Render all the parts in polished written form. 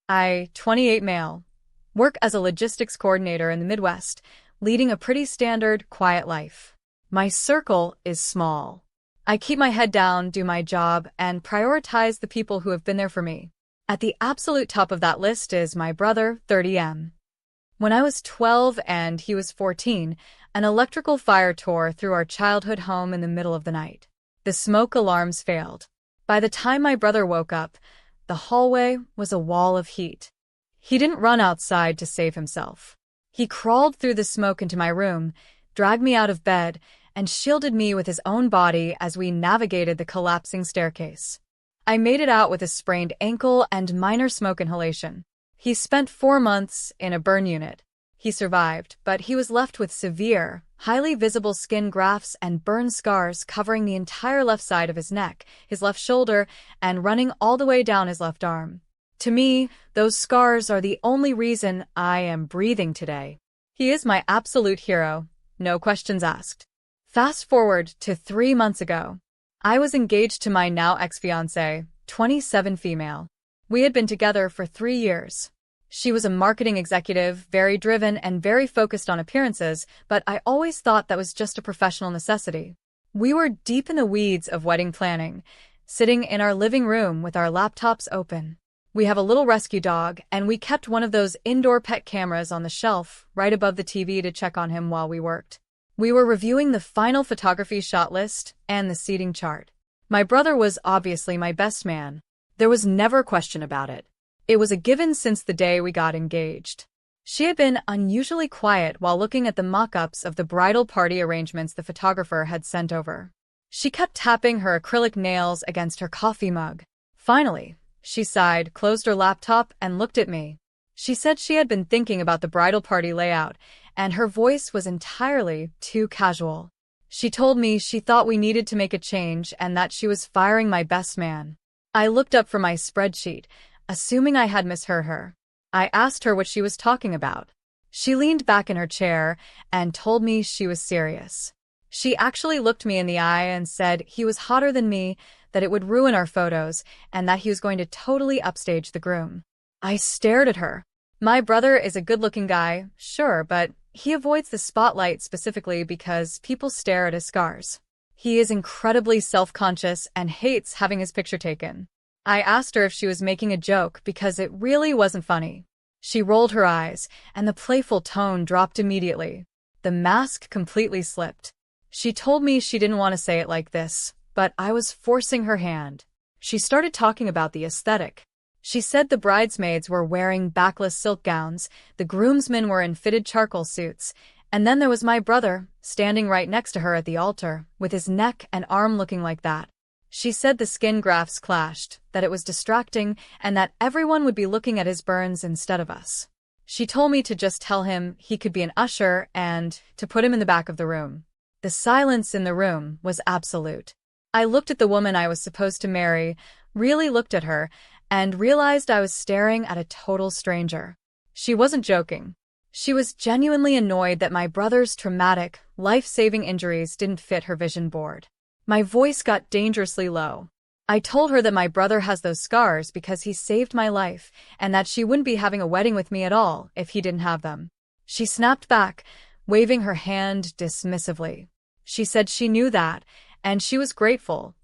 I, 28 male, work as a logistics coordinator in the Midwest, leading a pretty standard, quiet life. My circle is small. I keep my head down, do my job, and prioritize the people who have been there for me. At the absolute top of that list is my brother, 30M. When I was 12 and he was 14, an electrical fire tore through our childhood home in the middle of the night. The smoke alarms failed. By the time my brother woke up, the hallway was a wall of heat. He didn't run outside to save himself. He crawled through the smoke into my room, dragged me out of bed, and shielded me with his own body as we navigated the collapsing staircase. I made it out with a sprained ankle and minor smoke inhalation. He spent 4 months in a burn unit. He survived, but he was left with severe, highly visible skin grafts and burn scars covering the entire left side of his neck, his left shoulder, and running all the way down his left arm. To me, those scars are the only reason I am breathing today. He is my absolute hero, no questions asked. Fast forward to 3 months ago. I was engaged to my now ex-fiancée, 27 female. We had been together for 3 years. She was a marketing executive, very driven and very focused on appearances, but I always thought that was just a professional necessity. We were deep in the weeds of wedding planning, sitting in our living room with our laptops open. We have a little rescue dog, and we kept one of those indoor pet cameras on the shelf right above the TV to check on him while we worked. We were reviewing the final photography shot list and the seating chart. My brother was obviously my best man. There was never a question about it. It was a given since the day we got engaged. She had been unusually quiet while looking at the mock-ups of the bridal party arrangements the photographer had sent over. She kept tapping her acrylic nails against her coffee mug. Finally, she sighed, closed her laptop, and looked at me. She said she had been thinking about the bridal party layout, and her voice was entirely too casual. She told me she thought we needed to make a change and that she was firing my best man. I looked up from my spreadsheet, assuming I had misheard her. I asked her what she was talking about. She leaned back in her chair and told me she was serious. She actually looked me in the eye and said he was hotter than me, that it would ruin our photos, and that he was going to totally upstage the groom. I stared at her. My brother is a good-looking guy, sure, but he avoids the spotlight specifically because people stare at his scars. He is incredibly self-conscious and hates having his picture taken. I asked her if she was making a joke because it really wasn't funny. She rolled her eyes, and the playful tone dropped immediately. The mask completely slipped. She told me she didn't want to say it like this, but I was forcing her hand. She started talking about the aesthetic. She said the bridesmaids were wearing backless silk gowns, the groomsmen were in fitted charcoal suits, and then there was my brother, standing right next to her at the altar, with his neck and arm looking like that. She said the skin grafts clashed, that it was distracting, and that everyone would be looking at his burns instead of us. She told me to just tell him he could be an usher and to put him in the back of the room. The silence in the room was absolute. I looked at the woman I was supposed to marry, really looked at her, and realized I was staring at a total stranger. She wasn't joking. She was genuinely annoyed that my brother's traumatic, life-saving injuries didn't fit her vision board. My voice got dangerously low. I told her that my brother has those scars because he saved my life, and that she wouldn't be having a wedding with me at all if he didn't have them. She snapped back, waving her hand dismissively. She said she knew that, and she was grateful,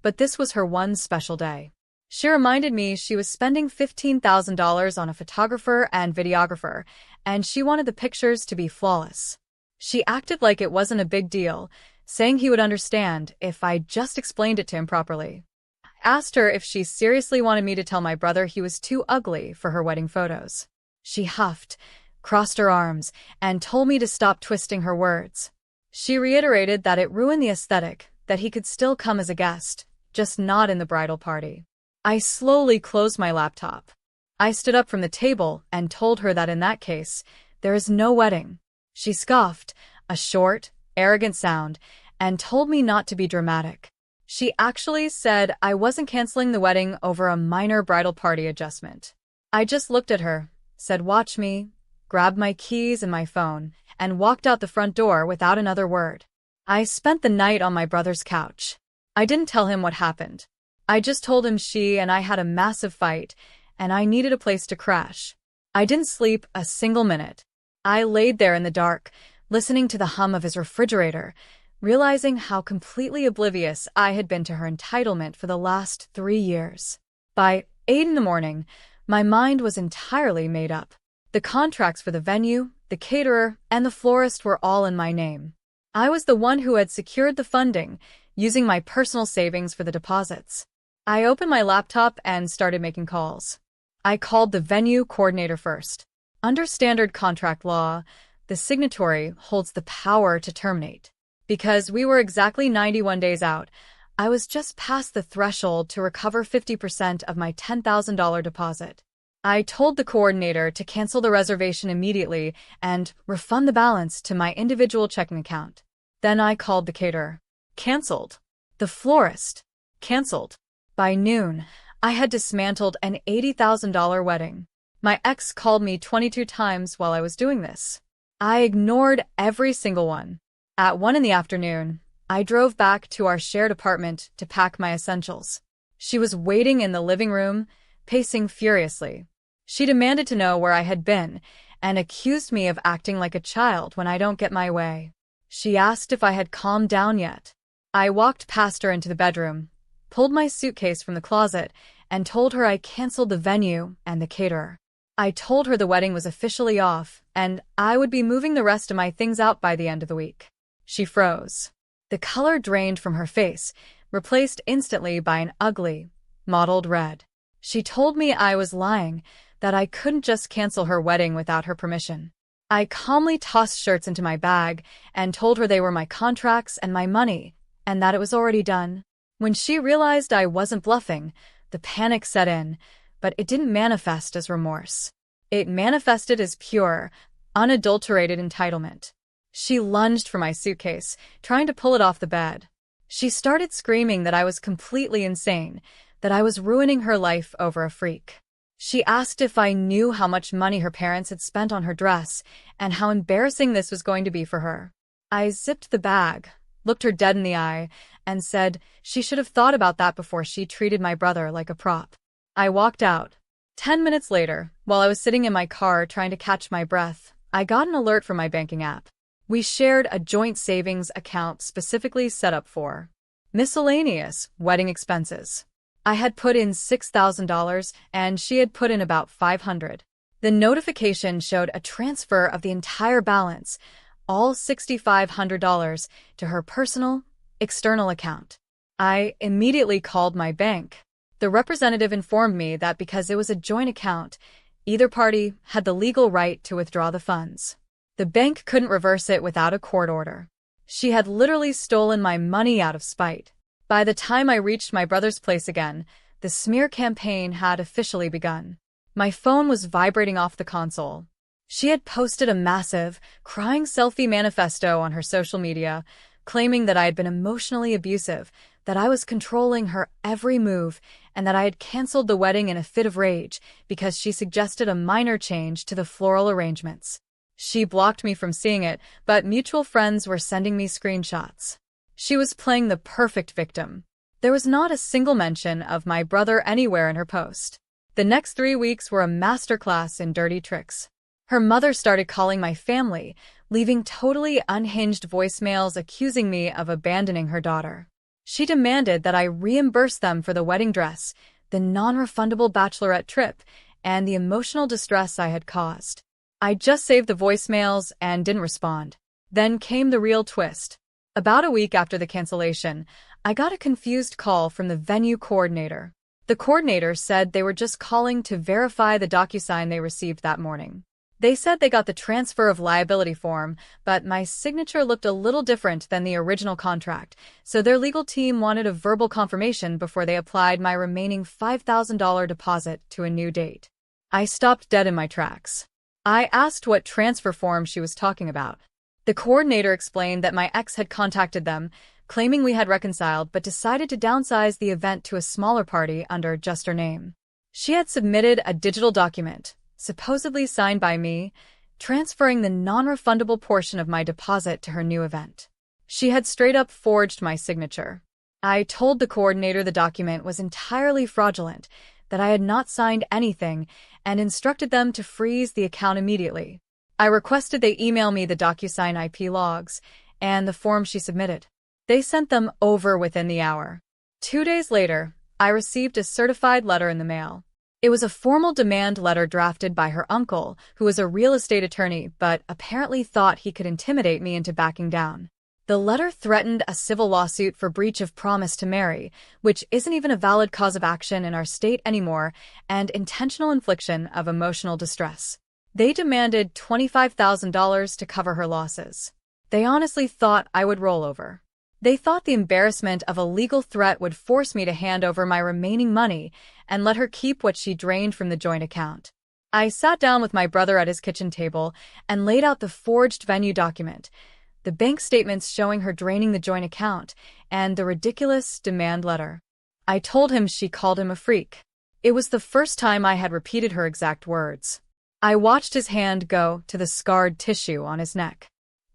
but this was her one special day. She reminded me she was spending $15,000 on a photographer and videographer, and she wanted the pictures to be flawless. She acted like it wasn't a big deal, saying he would understand if I just explained it to him properly. I asked her if she seriously wanted me to tell my brother he was too ugly for her wedding photos. She huffed, crossed her arms, and told me to stop twisting her words. She reiterated that it ruined the aesthetic, that he could still come as a guest, just not in the bridal party. I slowly closed my laptop. I stood up from the table and told her that in that case, there is no wedding. She scoffed, a short, arrogant sound, and told me not to be dramatic. She actually said I wasn't canceling the wedding over a minor bridal party adjustment. I just looked at her, said watch me, grabbed my keys and my phone, and walked out the front door without another word. I spent the night on my brother's couch. I didn't tell him what happened. I just told him she and I had a massive fight, and I needed a place to crash. I didn't sleep a single minute. I laid there in the dark, listening to the hum of his refrigerator, realizing how completely oblivious I had been to her entitlement for the last 3 years. By 8 in the morning, my mind was entirely made up. The contracts for the venue, the caterer, and the florist were all in my name. I was the one who had secured the funding, using my personal savings for the deposits. I opened my laptop and started making calls. I called the venue coordinator first. Under standard contract law, the signatory holds the power to terminate. Because we were exactly 91 days out, I was just past the threshold to recover 50% of my $10,000 deposit. I told the coordinator to cancel the reservation immediately and refund the balance to my individual checking account. Then I called the caterer. Cancelled. The florist. Cancelled. By noon, I had dismantled an $80,000 wedding. My ex called me 22 times while I was doing this. I ignored every single one. At 1 in the afternoon, I drove back to our shared apartment to pack my essentials. She was waiting in the living room, pacing furiously. She demanded to know where I had been and accused me of acting like a child when I don't get my way. She asked if I had calmed down yet. I walked past her into the bedroom, pulled my suitcase from the closet, and told her I canceled the venue and the caterer. I told her the wedding was officially off, and I would be moving the rest of my things out by the end of the week. She froze. The color drained from her face, replaced instantly by an ugly, mottled red. She told me I was lying, that I couldn't just cancel her wedding without her permission. I calmly tossed shirts into my bag and told her they were my contracts and my money, and that it was already done. When she realized I wasn't bluffing, the panic set in, but it didn't manifest as remorse. It manifested as pure, unadulterated entitlement. She lunged for my suitcase, trying to pull it off the bed. She started screaming that I was completely insane, that I was ruining her life over a freak. She asked if I knew how much money her parents had spent on her dress and how embarrassing this was going to be for her. I zipped the bag, looked her dead in the eye, and said she should have thought about that before she treated my brother like a prop. I walked out. 10 minutes later, while I was sitting in my car trying to catch my breath, I got an alert from my banking app. We shared a joint savings account specifically set up for miscellaneous wedding expenses. I had put in $6,000 and she had put in about $500. The notification showed a transfer of the entire balance, all $6,500, to her personal, external account. I immediately called my bank. The representative informed me that because it was a joint account, either party had the legal right to withdraw the funds. The bank couldn't reverse it without a court order. She had literally stolen my money out of spite. By the time I reached my brother's place again, the smear campaign had officially begun. My phone was vibrating off the console. She had posted a massive, crying selfie manifesto on her social media, claiming that I had been emotionally abusive, that I was controlling her every move, and that I had canceled the wedding in a fit of rage because she suggested a minor change to the floral arrangements. She blocked me from seeing it, but mutual friends were sending me screenshots. She was playing the perfect victim. There was not a single mention of my brother anywhere in her post. The next 3 weeks were a masterclass in dirty tricks. Her mother started calling my family, leaving totally unhinged voicemails accusing me of abandoning her daughter. She demanded that I reimburse them for the wedding dress, the non-refundable bachelorette trip, and the emotional distress I had caused. I just saved the voicemails and didn't respond. Then came the real twist. About a week after the cancellation, I got a confused call from the venue coordinator. The coordinator said they were just calling to verify the DocuSign they received that morning. They said they got the transfer of liability form, but my signature looked a little different than the original contract, so their legal team wanted a verbal confirmation before they applied my remaining $5,000 deposit to a new date. I stopped dead in my tracks. I asked what transfer form she was talking about. The coordinator explained that my ex had contacted them, claiming we had reconciled but decided to downsize the event to a smaller party under just her name. She had submitted a digital document, supposedly signed by me, transferring the non-refundable portion of my deposit to her new event. She had straight up forged my signature. I told the coordinator the document was entirely fraudulent, that I had not signed anything and instructed them to freeze the account immediately. I requested they email me the DocuSign IP logs and the form she submitted. They sent them over within the hour. 2 days later, I received a certified letter in the mail. It was a formal demand letter drafted by her uncle, who was a real estate attorney but apparently thought he could intimidate me into backing down. The letter threatened a civil lawsuit for breach of promise to marry, which isn't even a valid cause of action in our state anymore, and intentional infliction of emotional distress. They demanded $25,000 to cover her losses. They honestly thought I would roll over. They thought the embarrassment of a legal threat would force me to hand over my remaining money and let her keep what she drained from the joint account. I sat down with my brother at his kitchen table and laid out the forged venue document, the bank statements showing her draining the joint account, and the ridiculous demand letter. I told him she called him a freak. It was the first time I had repeated her exact words. I watched his hand go to the scarred tissue on his neck.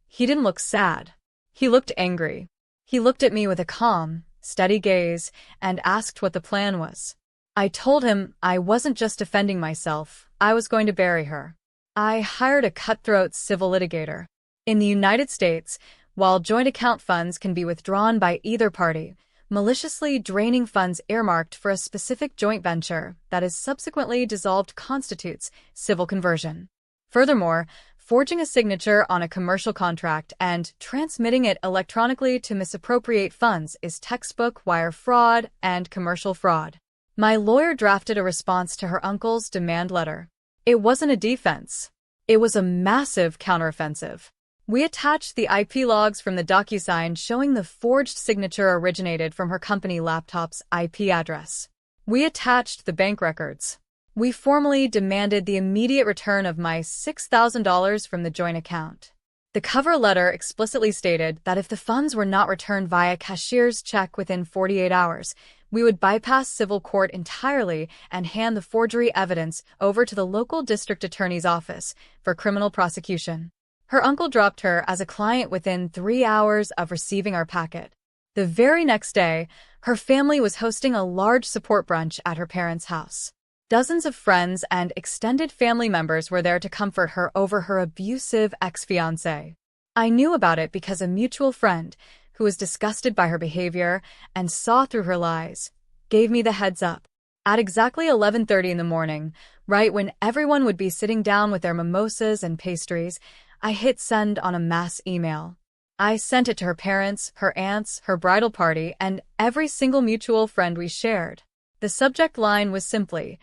He didn't look sad. He looked angry. He looked at me with a calm, steady gaze and asked what the plan was. I told him I wasn't just defending myself, I was going to bury her. I hired a cutthroat civil litigator. In the United States, while joint account funds can be withdrawn by either party, maliciously draining funds earmarked for a specific joint venture that is subsequently dissolved constitutes civil conversion. Furthermore, forging a signature on a commercial contract and transmitting it electronically to misappropriate funds is textbook wire fraud and commercial fraud. My lawyer drafted a response to her uncle's demand letter. It wasn't a defense. It was a massive counteroffensive. We attached the IP logs from the DocuSign showing the forged signature originated from her company laptop's IP address. We attached the bank records. We formally demanded the immediate return of my $6,000 from the joint account. The cover letter explicitly stated that if the funds were not returned via cashier's check within 48 hours, we would bypass civil court entirely and hand the forgery evidence over to the local district attorney's office for criminal prosecution. Her uncle dropped her as a client within 3 hours of receiving our packet. The very next day, her family was hosting a large support brunch at her parents' house. Dozens of friends and extended family members were there to comfort her over her abusive ex-fiancé. I knew about it because a mutual friend, who was disgusted by her behavior and saw through her lies, gave me the heads up. At exactly 11:30 in the morning, right when everyone would be sitting down with their mimosas and pastries, I hit send on a mass email. I sent it to her parents, her aunts, her bridal party, and every single mutual friend we shared. The subject line was simply,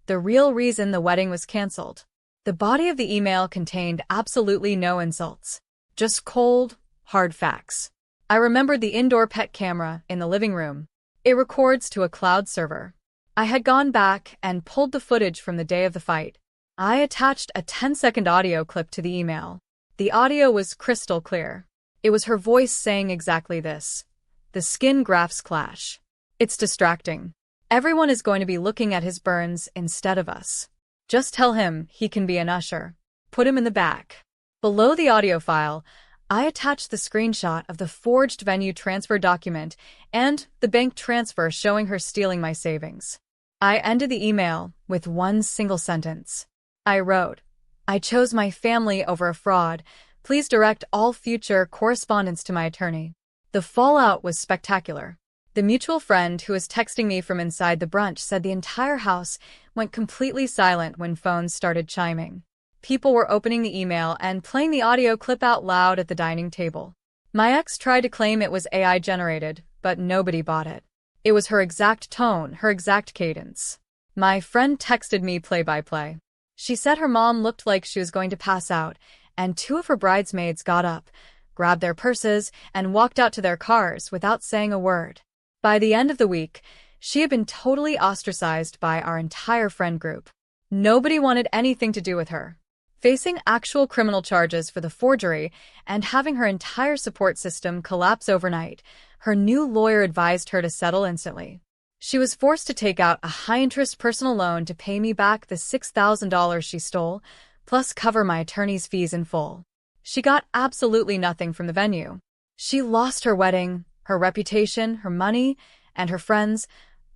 "The real reason the wedding was canceled." The body of the email contained absolutely no insults, just cold, hard facts. I remembered the indoor pet camera in the living room. It records to a cloud server. I had gone back and pulled the footage from the day of the fight. I attached a 10-second audio clip to the email. The audio was crystal clear. It was her voice saying exactly this. The skin grafts clash. It's distracting. Everyone is going to be looking at his burns instead of us. Just tell him he can be an usher. Put him in the back. Below the audio file, I attached the screenshot of the forged venue transfer document and the bank transfer showing her stealing my savings. I ended the email with one single sentence. I wrote, "I chose my family over a fraud. Please direct all future correspondence to my attorney." The fallout was spectacular. The mutual friend who was texting me from inside the brunch said the entire house went completely silent when phones started chiming. People were opening the email and playing the audio clip out loud at the dining table. My ex tried to claim it was AI generated, but nobody bought it. It was her exact tone, her exact cadence. My friend texted me play-by-play. She said her mom looked like she was going to pass out, and 2 of her bridesmaids got up, grabbed their purses, and walked out to their cars without saying a word. By the end of the week, she had been totally ostracized by our entire friend group. Nobody wanted anything to do with her. Facing actual criminal charges for the forgery and having her entire support system collapse overnight, her new lawyer advised her to settle instantly. She was forced to take out a high-interest personal loan to pay me back the $6,000 she stole, plus cover my attorney's fees in full. She got absolutely nothing from the venue. She lost her wedding, her reputation, her money, and her friends,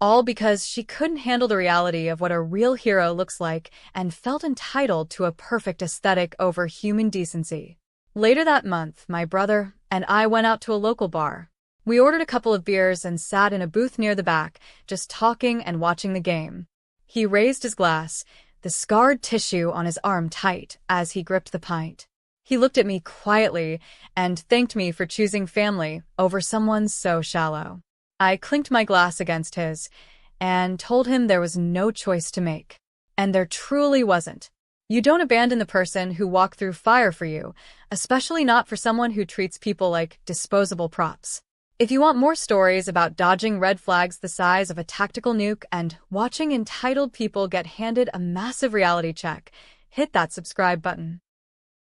All because she couldn't handle the reality of what a real hero looks like and felt entitled to a perfect aesthetic over human decency. Later that month, my brother and I went out to a local bar. We ordered a couple of beers and sat in a booth near the back, just talking and watching the game. He raised his glass, the scarred tissue on his arm tight as he gripped the pint. He looked at me quietly and thanked me for choosing family over someone so shallow. I clinked my glass against his and told him there was no choice to make. And there truly wasn't. You don't abandon the person who walked through fire for you, especially not for someone who treats people like disposable props. If you want more stories about dodging red flags the size of a tactical nuke and watching entitled people get handed a massive reality check, hit that subscribe button.